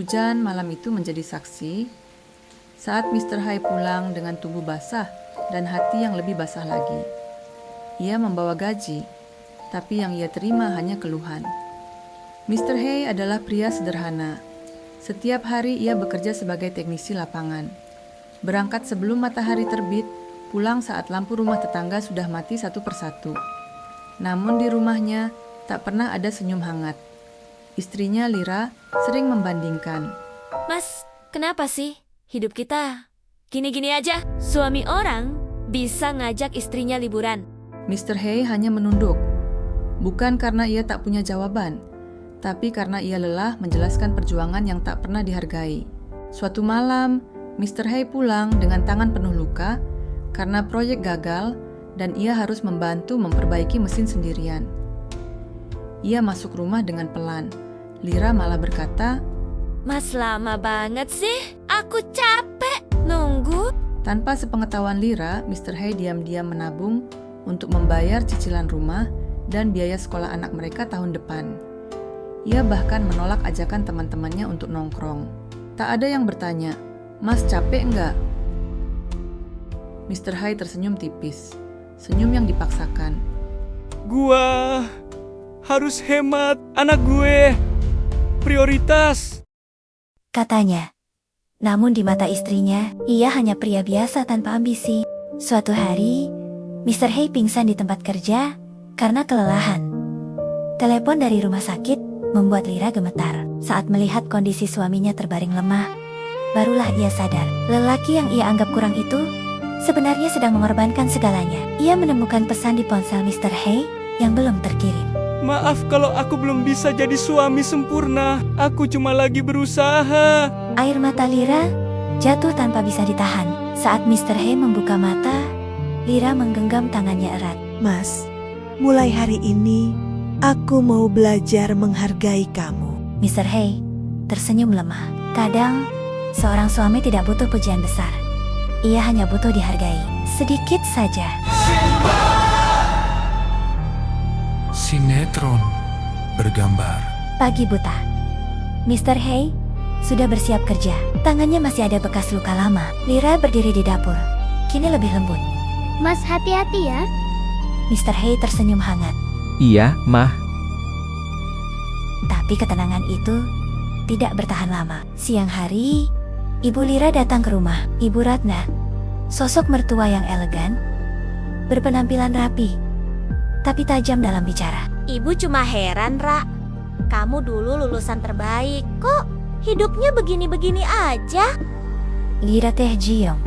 Hujan malam itu menjadi saksi saat Mr. Hai pulang dengan tubuh basah dan hati yang lebih basah lagi. Ia membawa gaji, tapi yang ia terima hanya keluhan. Mr. Hai adalah pria sederhana. Setiap hari ia bekerja sebagai teknisi lapangan. Berangkat sebelum matahari terbit, pulang saat lampu rumah tetangga sudah mati satu persatu. Namun di rumahnya tak pernah ada senyum hangat. Istrinya Lira sering membandingkan. Mas, kenapa sih hidup kita gini-gini aja? Suami orang bisa ngajak istrinya liburan. Mr. Hai hanya menunduk. Bukan karena ia tak punya jawaban, tapi karena ia lelah menjelaskan perjuangan yang tak pernah dihargai. Suatu malam, Mr. Hai pulang dengan tangan penuh luka karena proyek gagal dan ia harus membantu memperbaiki mesin sendirian. Ia masuk rumah dengan pelan. Lira malah berkata, Mas lama banget sih, aku capek nunggu. Tanpa sepengetahuan Lira, Mr. Hai diam-diam menabung untuk membayar cicilan rumah dan biaya sekolah anak mereka tahun depan. Ia bahkan menolak ajakan teman-temannya untuk nongkrong. Tak ada yang bertanya, Mas capek enggak? Mr. Hai tersenyum tipis, senyum yang dipaksakan. Gua harus hemat, anak gue prioritas, katanya. Namun di mata istrinya, ia hanya pria biasa tanpa ambisi. Suatu hari, Mr. Hai pingsan di tempat kerja karena kelelahan. Telepon dari rumah sakit membuat Lira gemetar. Saat melihat kondisi suaminya terbaring lemah, barulah ia sadar. Lelaki yang ia anggap kurang itu sebenarnya sedang mengorbankan segalanya. Ia menemukan pesan di ponsel Mr. Hai yang belum terkirim. Maaf kalau aku belum bisa jadi suami sempurna. Aku cuma lagi berusaha. Air mata Lira jatuh tanpa bisa ditahan. Saat Mr. Hai membuka mata, Lira menggenggam tangannya erat. Mas, mulai hari ini aku mau belajar menghargai kamu. Mr. Hai tersenyum lemah. Kadang, seorang suami tidak butuh pujian besar. Ia hanya butuh dihargai, sedikit saja. Sinetron bergambar. Pagi buta. Mr. Hai sudah bersiap kerja. Tangannya masih ada bekas luka lama. Lira berdiri di dapur. Kini lebih lembut. Mas hati-hati ya. Mr. Hai tersenyum hangat. Iya, Mah. Tapi ketenangan itu tidak bertahan lama. Siang hari, Ibu Lira datang ke rumah. Ibu Ratna, sosok mertua yang elegan, berpenampilan rapi, tapi tajam dalam bicara. Ibu cuma heran, Ra. Kamu dulu lulusan terbaik, kok hidupnya begini-begini aja? Lira Teh Jiong.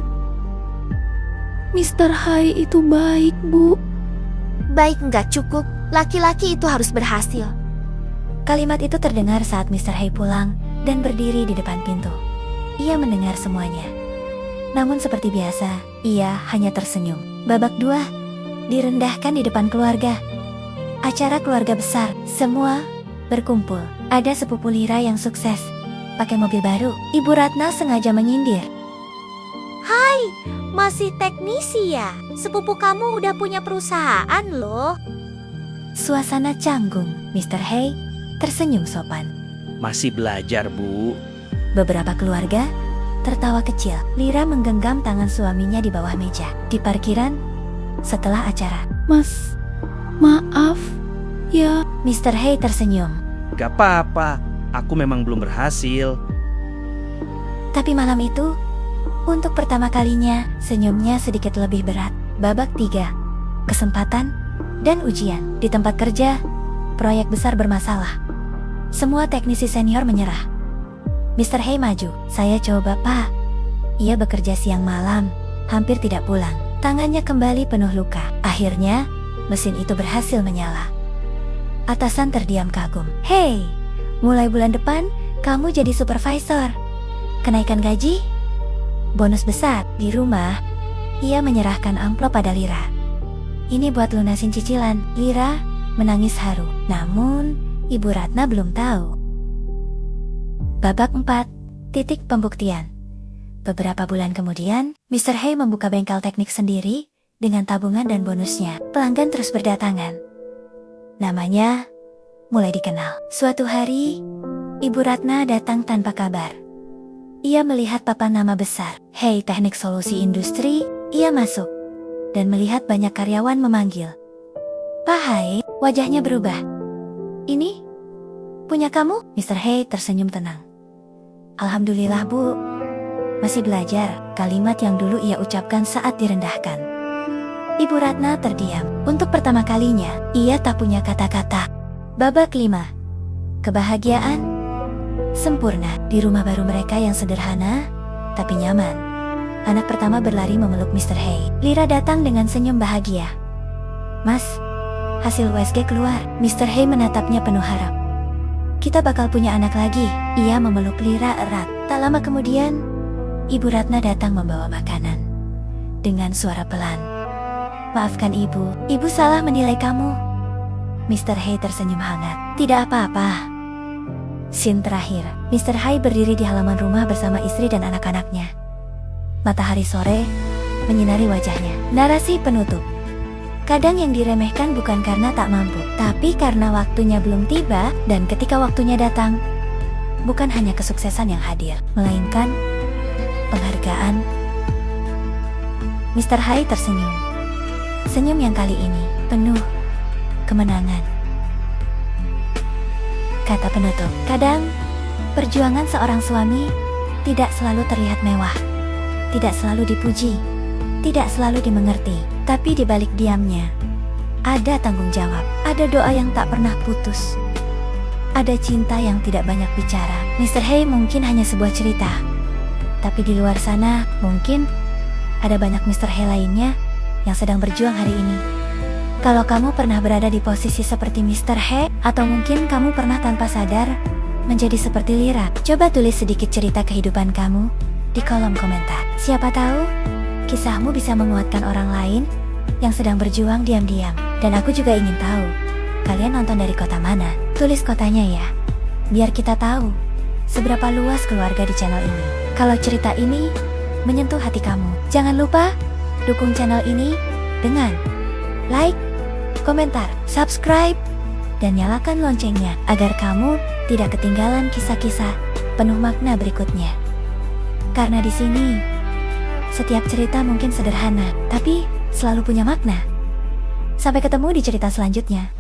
Mr. Hai itu baik, Bu. Baik nggak cukup, laki-laki itu harus berhasil. Kalimat itu terdengar saat Mr. Hai pulang dan berdiri di depan pintu. Ia mendengar semuanya. Namun seperti biasa, ia hanya tersenyum. Babak 2 direndahkan di depan keluarga. Acara keluarga besar, semua berkumpul. Ada sepupu Lira yang sukses, pakai mobil baru. Ibu Ratna sengaja menyindir. Hai, masih teknisi ya? Sepupu kamu udah punya perusahaan loh. Suasana canggung. Mr. Hai tersenyum sopan. Masih belajar, Bu. Beberapa keluarga tertawa kecil. Lira menggenggam tangan suaminya di bawah meja. Di parkiran, setelah acara. Mas, maaf ya. Mr. Hai tersenyum. Gak apa-apa, aku memang belum berhasil. Tapi malam itu, untuk pertama kalinya, senyumnya sedikit lebih berat. Babak 3, kesempatan dan ujian. Di tempat kerja, proyek besar bermasalah. Semua teknisi senior menyerah. Mr. Hai maju. Saya coba, Pak. Ia bekerja siang malam, hampir tidak pulang. Tangannya kembali penuh luka. Akhirnya, mesin itu berhasil menyala. Atasan terdiam kagum. Hei, mulai bulan depan, kamu jadi supervisor. Kenaikan gaji? Bonus besar. Di rumah, ia menyerahkan amplop pada Lira. Ini buat lunasin cicilan. Lira menangis haru. Namun, Ibu Ratna belum tahu. Babak 4, titik pembuktian. Beberapa bulan kemudian, Mr. Hai membuka bengkel teknik sendiri dengan tabungan dan bonusnya. Pelanggan terus berdatangan. Namanya mulai dikenal. Suatu hari, Ibu Ratna datang tanpa kabar. Ia melihat papan nama besar, Hei Teknik Solusi Industri. Ia masuk dan melihat banyak karyawan memanggil. Pak Hai, wajahnya berubah. Ini punya kamu? Mr. Hei tersenyum tenang. Alhamdulillah Bu. Masih belajar, kalimat yang dulu ia ucapkan saat direndahkan. Ibu Ratna terdiam. Untuk pertama kalinya, ia tak punya kata-kata. Babak 5. Kebahagiaan sempurna di rumah baru mereka yang sederhana, tapi nyaman. Anak pertama berlari memeluk Mr. Hei. Lira datang dengan senyum bahagia. Mas, hasil USG keluar. Mr. Hei menatapnya penuh harap. Kita bakal punya anak lagi. Ia memeluk Lira erat. Tak lama kemudian, Ibu Ratna datang membawa makanan. Dengan suara pelan. Maafkan Ibu, Ibu salah menilai kamu. Mr. Hei tersenyum hangat. Tidak apa-apa. Scene terakhir, Mr. Hai berdiri di halaman rumah bersama istri dan anak-anaknya. Matahari sore menyinari wajahnya. Narasi penutup. Kadang yang diremehkan bukan karena tak mampu, tapi karena waktunya belum tiba, dan ketika waktunya datang, bukan hanya kesuksesan yang hadir, melainkan penghargaan. Mr. Hai tersenyum. Senyum yang kali ini penuh kemenangan. Kata penutup. Kadang, perjuangan seorang suami tidak selalu terlihat mewah. Tidak selalu dipuji, tidak selalu dimengerti, tapi di balik diamnya, ada tanggung jawab, ada doa yang tak pernah putus, ada cinta yang tidak banyak bicara. Mr. Hei mungkin hanya sebuah cerita, tapi di luar sana, mungkin ada banyak Mr. Hei lainnya yang sedang berjuang hari ini. Kalau kamu pernah berada di posisi seperti Mr. Hei, atau mungkin kamu pernah tanpa sadar menjadi seperti Lira, coba tulis sedikit cerita kehidupan kamu di kolom komentar. Siapa tahu, kisahmu bisa menguatkan orang lain yang sedang berjuang diam-diam. Dan aku juga ingin tahu, kalian nonton dari kota mana? Tulis kotanya ya, biar kita tahu seberapa luas keluarga di channel ini. Kalau cerita ini menyentuh hati kamu, jangan lupa dukung channel ini dengan like, komentar, subscribe, dan nyalakan loncengnya agar kamu tidak ketinggalan kisah-kisah penuh makna berikutnya. Karena di sini, setiap cerita mungkin sederhana, tapi selalu punya makna. Sampai ketemu di cerita selanjutnya.